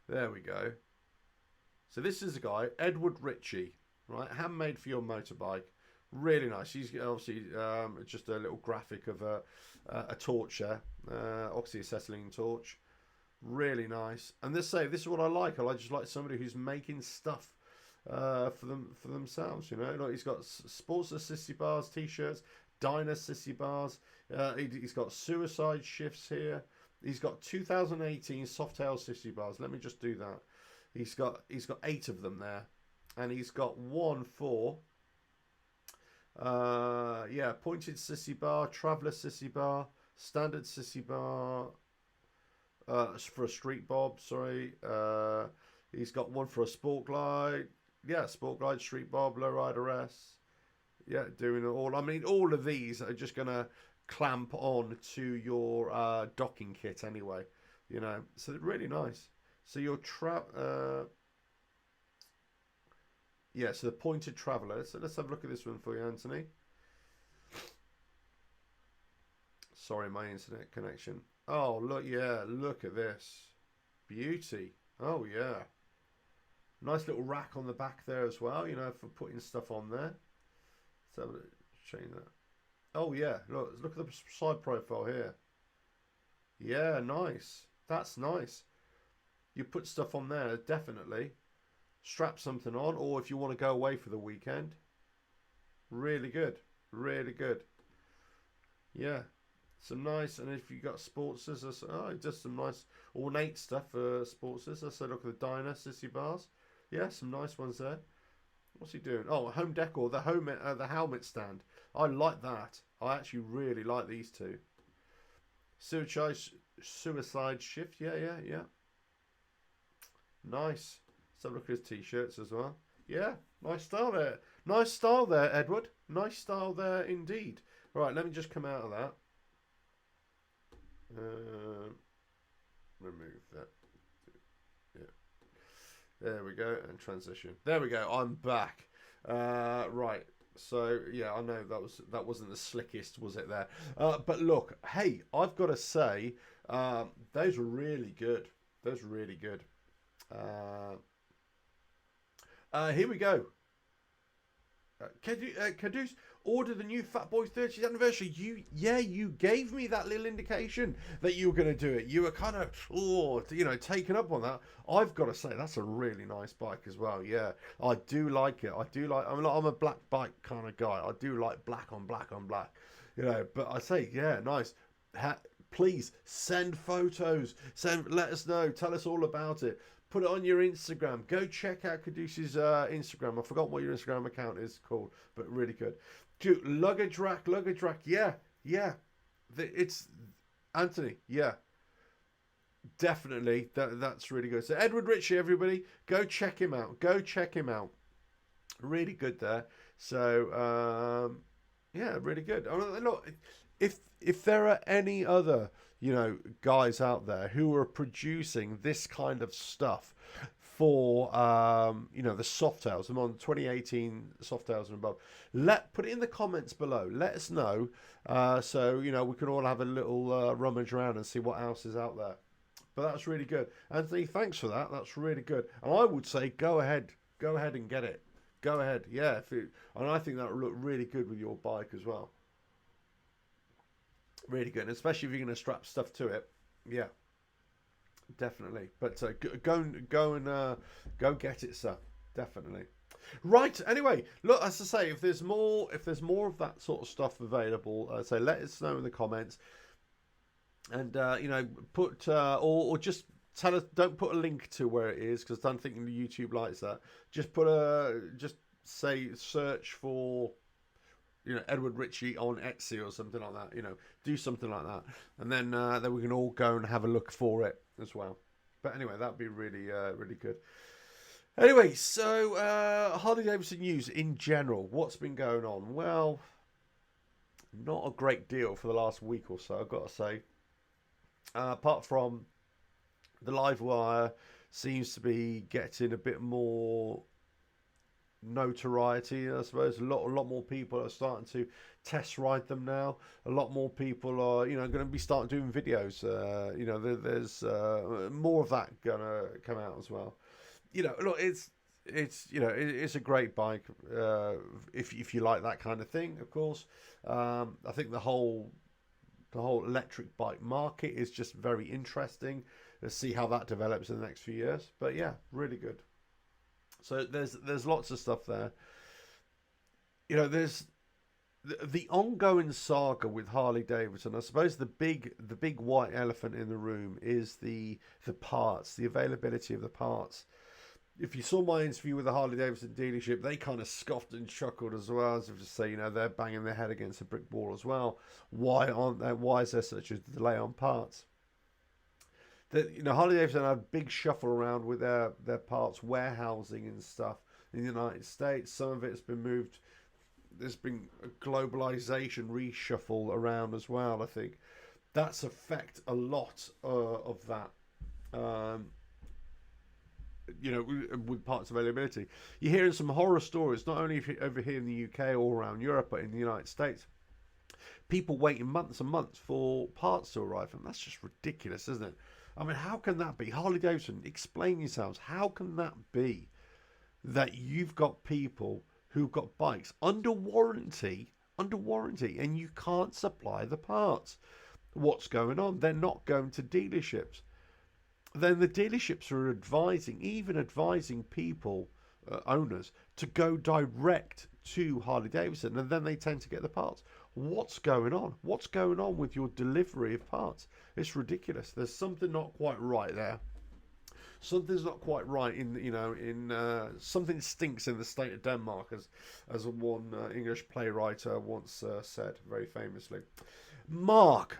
There we go. So this is a guy, Edward Ritchie. Right. Handmade for your motorbike. Really nice. He's obviously just a little graphic of a torch there, oxyacetylene torch. Really nice. And this is what I like. I just like somebody who's making stuff for themselves. You know, like he's got Sports Sissy Bars t-shirts, Diner Sissy Bars. He's got Suicide Shifts here. He's got 2018 Softail Sissy Bars. Let me just do that. He's got 8 of them there, and he's got one for. Yeah, pointed sissy bar, traveller sissy bar, standard sissy bar, for a street bob, sorry. He's got one for a sport glide. Yeah, sport glide, street bob, lowrider S. Yeah, doing it all. I mean, all of these are just going to clamp on to your docking kit anyway, you know. So really nice. So your yeah, so the pointed traveller. So let's have a look at this one for you, Anthony. Sorry, my internet connection. Oh, look, yeah, look at this. Beauty. Oh, yeah. Nice little rack on the back there as well, you know, for putting stuff on there. So change that. Oh, yeah, look at the side profile here. Yeah, nice. That's nice. You put stuff on there, definitely. Strap something on, or if you want to go away for the weekend. Really good. Really good. Yeah. Some nice, and if you got sportsers, it does some nice ornate stuff for sportsers. So look at the Diner Sissy Bars. Yeah, some nice ones there. What's he doing? Oh, home decor, the helmet stand. I like that. I actually really like these two. Suicide Shift. Yeah. Nice. Let's have a look at his t-shirts as well. Yeah, nice style there. Nice style there, Edward. Nice style there indeed. Right, let me just come out of that. Remove that. Yeah. There we go. And transition. There we go. I'm back. Right. So yeah, I know that wasn't the slickest, was it there? But look, hey, I've got to say, those were really good. Those were really good. Here we go. Caduce, order the new Fat Boy 30th anniversary. You gave me that little indication that you were going to do it. You were kind of, taken up on that. I've got to say, that's a really nice bike as well. Yeah, I do like it. I'm a black bike kind of guy. I do like black on black on black, but I say, yeah, nice. Please send photos. Let us know. Tell us all about it. Put it on your Instagram. Go check out Caduce's Instagram. I forgot what your Instagram account is called, but really good. Dude, luggage rack. Yeah. It's Anthony. Yeah, definitely. That's really good. So Edward Ritchie, everybody, go check him out. Really good there. So yeah, really good. Look, if there are any other guys out there who are producing this kind of stuff for the Softails. I'm on 2018 Softails and above. Put it in the comments below. Let us know, so we can all have a little rummage around and see what else is out there. But that's really good, Anthony. Thanks for that. That's really good. And I would say go ahead and get it. Go ahead, yeah. And I think that will look really good with your bike as well. Really good, especially if you're going to strap stuff to it. Yeah. Definitely, but go get it, sir. Definitely. Right. Anyway, look, as I say, if there's more of that sort of stuff available, say let us know in the comments, and put or just tell us. Don't put a link to where it is, because I don't think YouTube likes that. Just say search for Edward Ritchie on Etsy or something like that. Do something like that, and then we can all go and have a look for it as well. But anyway, that'd be really really good. Anyway, so Harley Davidson news in general. What's been going on? Well, not a great deal for the last week or so, I've got to say. Apart from the live wire seems to be getting a bit more notoriety, I suppose. A lot more people are starting to test ride them now. A lot more people are going to be starting doing videos. There's more of that gonna come out as well. Look, it's a great bike if you like that kind of thing, of course. I think the whole electric bike market is just very interesting. Let's see how that develops in the next few years. But yeah, really good. So there's lots of stuff there. There's the ongoing saga with Harley Davidson. I suppose the big white elephant in the room is the parts, the availability of the parts. If you saw my interview with the Harley Davidson dealership, they kind of scoffed and chuckled as well, as if to say, they're banging their head against a brick wall as well. Why is there such a delay on parts? Harley Davidson had a big shuffle around with their parts warehousing and stuff in the United States. Some of it's been moved. There's been a globalization reshuffle around as well. I think that's affect a lot of that. With parts availability, you're hearing some horror stories, not only over here in the UK or around Europe, but in the United States. People waiting months and months for parts to arrive, and that's just ridiculous, isn't it? I mean, how can that be? Harley Davidson, explain yourselves. How can that be that you've got people who've got bikes under warranty, and you can't supply the parts? What's going on? They're not going to dealerships. Then the dealerships are advising people, owners, to go direct to Harley Davidson, and then they tend to get the parts. What's going on? What's going on with your delivery of parts? It's ridiculous. There's something not quite right there. Something's not quite right in something stinks in the state of Denmark, as one English playwright once said very famously. Mark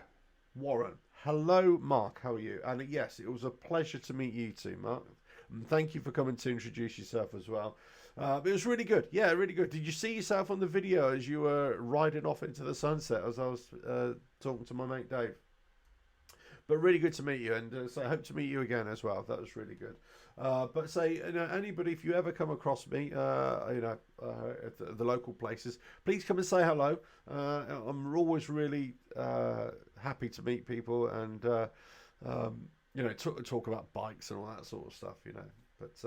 Warren. Hello, Mark. How are you? And yes, it was a pleasure to meet you too, Mark. And thank you for coming to introduce yourself as well. It was really good. Yeah, really good. Did you see yourself on the video as you were riding off into the sunset as I was talking to my mate Dave? But really good to meet you, and so I hope to meet you again as well. That was really good. But say, anybody, if you ever come across me, at the local places, please come and say hello. I'm always really happy to meet people and talk about bikes and all that sort of stuff. But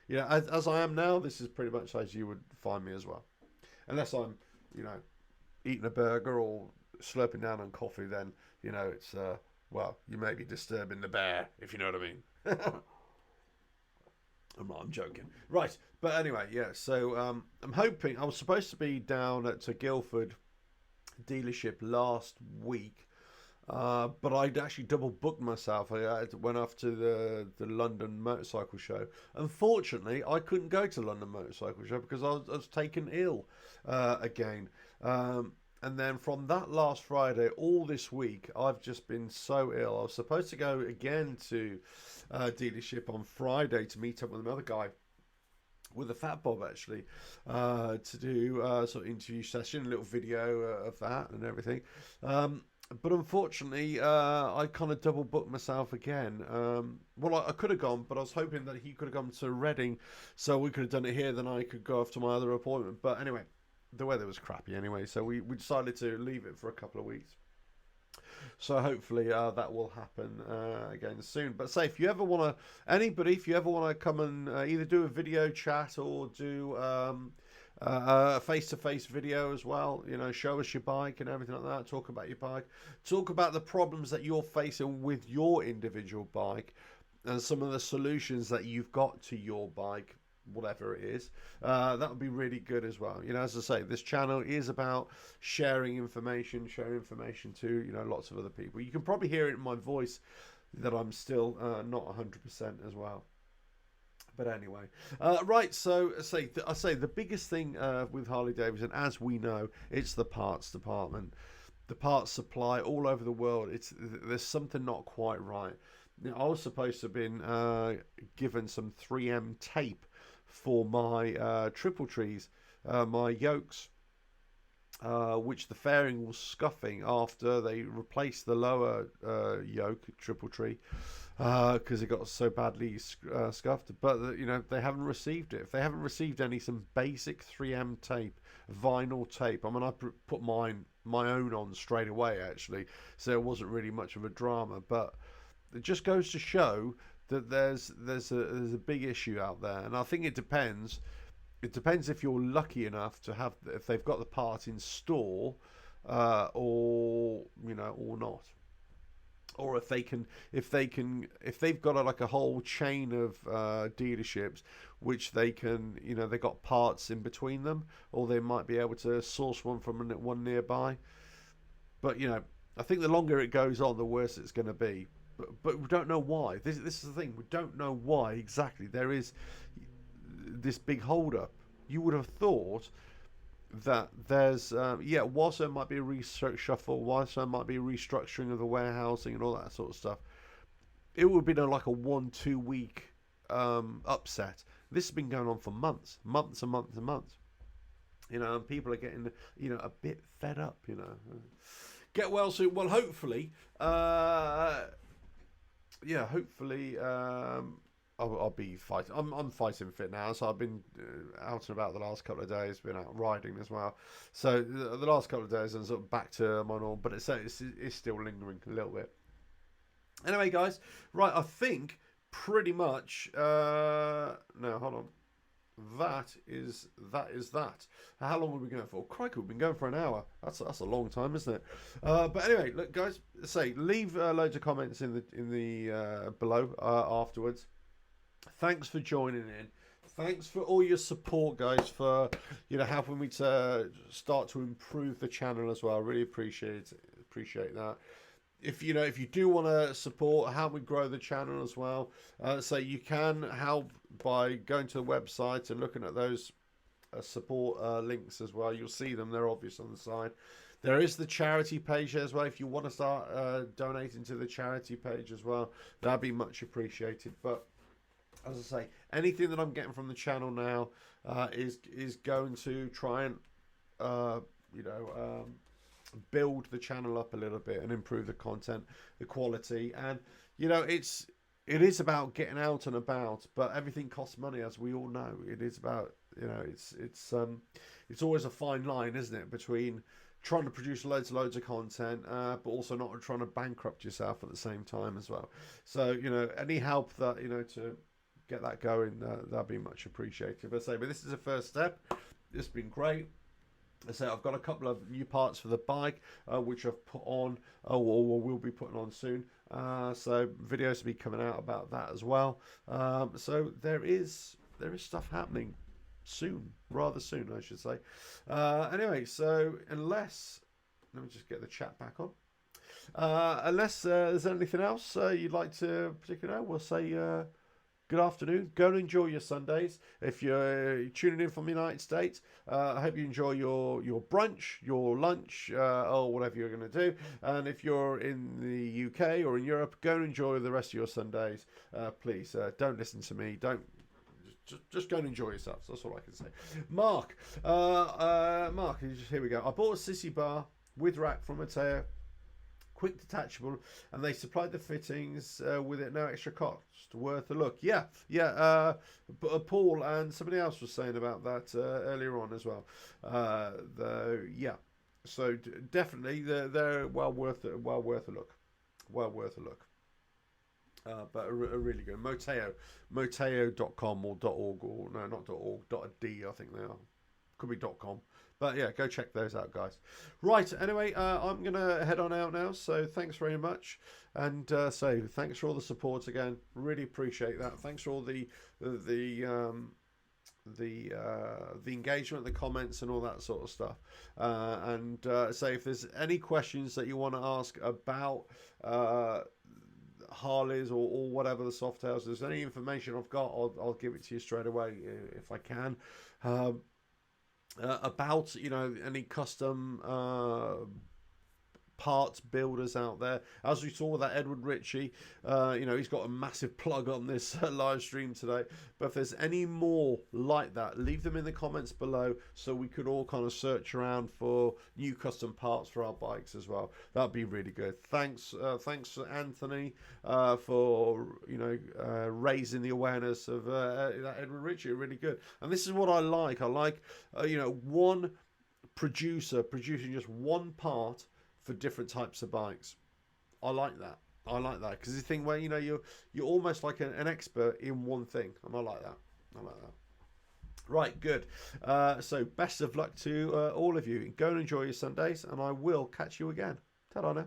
as I am now, this is pretty much as you would find me as well, unless I'm eating a burger or slurping down on coffee. Then it's you may be disturbing the bear, if you know what I mean. I'm joking. Right, but anyway, yeah, so I'm hoping, I was supposed to be down at Guildford dealership last week, but I'd actually double booked myself. I went off to the London Motorcycle Show. Unfortunately, I couldn't go to London Motorcycle Show because I was taken ill again. And then from that last Friday, all this week, I've just been so ill. I was supposed to go again to dealership on Friday to meet up with another guy, with a Fat Bob actually, to do sort of interview session, a little video of that and everything. but unfortunately, I kind of double booked myself again. Well, I could have gone, but I was hoping that he could have gone to Reading, so we could have done it here. Then I could go off to my other appointment. But anyway, the weather was crappy anyway, so we decided to leave it for a couple of weeks. So hopefully that will happen again soon. But say if you ever want to, anybody, if you ever want to come and either do a video chat or do a face-to-face video as well, you know, show us your bike and everything like that, talk about your bike, talk about the problems that you're facing with your individual bike and some of the solutions that you've got to your bike, whatever it is, that would be really good as well. You know, as I say, this channel is about sharing information to, you know, lots of other people. You can probably hear it in my voice that I'm still not 100% as well. But anyway, right, so I say the biggest thing with Harley Davidson, as we know, it's the parts department. The parts supply all over the world. There's something not quite right. Now, I was supposed to have been given some 3M tape for my triple trees, my yokes, which the fairing was scuffing after they replaced the lower yoke triple tree because it got so badly scuffed. But you know, they haven't received it. If they haven't received some basic 3M tape, vinyl tape, I mean, I put my own on straight away actually, so it wasn't really much of a drama. But it just goes to show that there's a big issue out there, and I think it depends. It depends if you're lucky enough to have, if they've got the part in store, or you know, or not, or if they've got like a whole chain of dealerships which they can, you know, they got parts in between them, or they might be able to source one from one nearby. But you know, I think the longer it goes on, the worse it's going to be. But we don't know why. This is the thing. We don't know why exactly there is this big hold-up. You would have thought that there's, whilst there might be a reshuffle, whilst there might be a restructuring of the warehousing and all that sort of stuff, it would have been like a 1-2 week upset. This has been going on for months and months. You know, and people are getting, you know, a bit fed up, you know. Get well soon. Well, hopefully, hopefully I'll be fighting. I'm fighting fit now, so I've been out and about the last couple of days, been out riding as well. So the last couple of days I'm sort of back to my normal, but it's still lingering a little bit. Anyway, guys, right, I think pretty much, no, hold on. That is that. How long have we been going for? Crikey, we've been going for an hour. That's a long time, isn't it? But anyway, look, guys, leave loads of comments in the below afterwards. Thanks for joining in. Thanks for all your support, guys, for, you know, helping me to start to improve the channel as well. I really appreciate that. If you do want to support, help me grow the channel as well, so you can help by going to the website and looking at those support links as well. You'll see them; they're obvious on the side. There is the charity page as well. If you want to start donating to the charity page as well, that'd be much appreciated. But as I say, anything that I'm getting from the channel now is going to try and build the channel up a little bit and improve the content, the quality, and you know, it is about getting out and about, but everything costs money, as we all know. It is about, you know, it's always a fine line, isn't it, between trying to produce loads of content, but also not trying to bankrupt yourself at the same time as well. So, you know, any help that, you know, to get that going, that'd be much appreciated. But this is a first step. It's been great. So I've got a couple of new parts for the bike, which I've put on, or will be putting on soon. So videos will be coming out about that as well. So there is stuff happening soon, rather soon, I should say. Anyway, so let me just get the chat back on. Unless there's anything else you'd like to particularly know, we'll say good afternoon. Go and enjoy your Sundays. If you're tuning in from the United States, I hope you enjoy your brunch, your lunch, or whatever you're going to do. And if you're in the UK or in Europe, go and enjoy the rest of your Sundays. Please, don't listen to me. Just go and enjoy yourselves. That's all I can say. Mark, here we go. I bought a sissy bar with rack from Mateo. quick detachable, and they supplied the fittings with it no extra cost. Worth a look. Yeah. Paul and somebody else was saying about that earlier on as well. Yeah. So definitely they're well worth a look. Well worth a look. But a really good moteo.com or .org, or no, not .org, .d I think they are. Could be .com. But yeah, go check those out, guys. Right, anyway, I'm going to head on out now. So thanks very much. And so thanks for all the support again. Really appreciate that. Thanks for all the engagement, the comments, and all that sort of stuff. So if there's any questions that you want to ask about Harleys or whatever the Softails, if there's any information I've got, I'll give it to you straight away if I can. About any custom parts builders out there, as we saw with that Edward Ritchie, he's got a massive plug on this live stream today. But if there's any more like that, leave them in the comments below so we could all kind of search around for new custom parts for our bikes as well. That'd be really good. Thanks Anthony for raising the awareness of that Edward Ritchie. Really good. And this is what I like. I like one producer producing just one part for different types of bikes. I like that because the thing where you're almost like an expert in one thing, and I like that. Right, good. So best of luck to all of you. Go and enjoy your Sundays, and I will catch you again. Ta-da now.